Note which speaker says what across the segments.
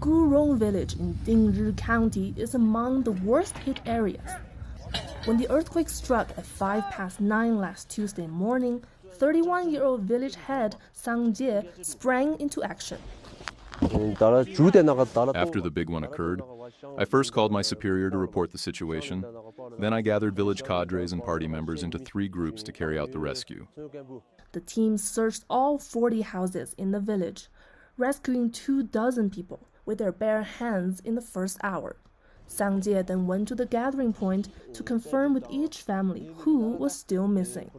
Speaker 1: Gurong Village in Dingzhi County is among the worst hit areas. When the earthquake struck at 9:05 last Tuesday morning, 31-year-old village head Sang Jie sprang into action.
Speaker 2: After the big one occurred, I first called my superior to report the situation. Then I gathered village cadres and party members into 3 groups to carry out the rescue.
Speaker 1: The team searched all 40 houses in the village, rescuing 24 people with their bare hands in the first hour. Sang Jie then went to the gathering point to confirm with each family who was still missing.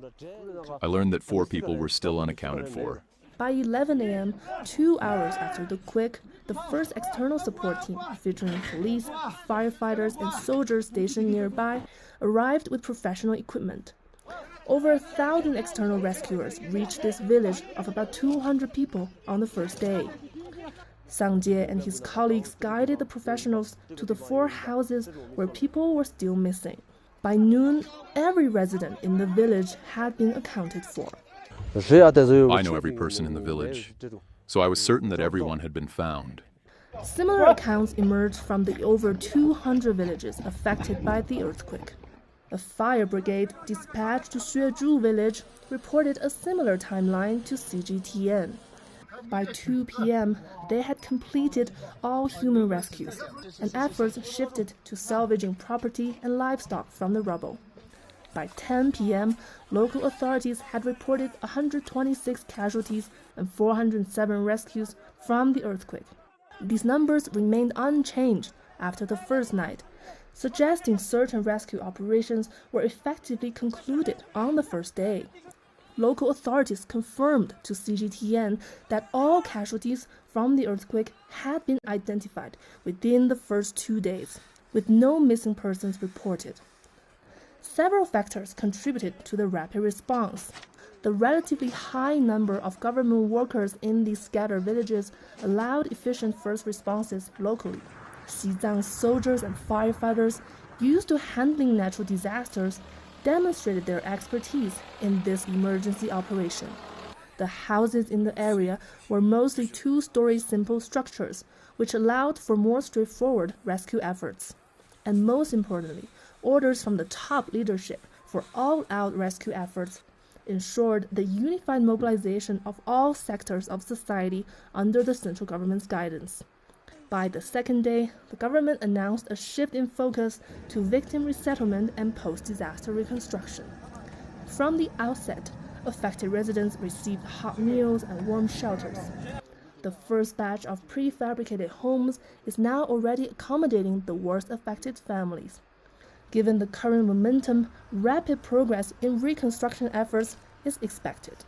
Speaker 2: I learned that 4 people were still unaccounted for.
Speaker 1: By 11 a.m., 2 hours after the quake, the first external support team, featuring police, firefighters, and soldiers stationed nearby, arrived with professional equipment. Over 1,000 external rescuers reached this village of about 200 people on the first day. Sang Jie and his colleagues guided the professionals to the 4 houses where people were still missing. By noon, every resident in the village had been accounted for.
Speaker 2: I know every person in the village, so I was certain that everyone had been found.
Speaker 1: Similar accounts emerged from the over 200 villages affected by the earthquake. A fire brigade dispatched to Xuezhu village reported a similar timeline to CGTN. By 2 p.m., they had completed all human rescues, and efforts shifted to salvaging property and livestock from the rubble. By 10 p.m., local authorities had reported 126 casualties and 407 rescues from the earthquake. These numbers remained unchanged after the first night, suggesting certain rescue operations were effectively concluded on the first day. Local authorities confirmed to CGTN that all casualties from the earthquake had been identified within the first 2 days, with no missing persons reported. Several factors contributed to the rapid response. The relatively high number of government workers in these scattered villages allowed efficient first responses locally. Xizang's soldiers and firefighters, used to handling natural disasters, demonstrated their expertise in this emergency operation. The houses in the area were mostly 2-story simple structures, which allowed for more straightforward rescue efforts. And most importantly, orders from the top leadership for all-out rescue efforts ensured the unified mobilization of all sectors of society under the central government's guidance. By the second day, the government announced a shift in focus to victim resettlement and post-disaster reconstruction. From the outset, affected residents received hot meals and warm shelters. The first batch of prefabricated homes is now already accommodating the worst affected families. Given the current momentum, rapid progress in reconstruction efforts is expected.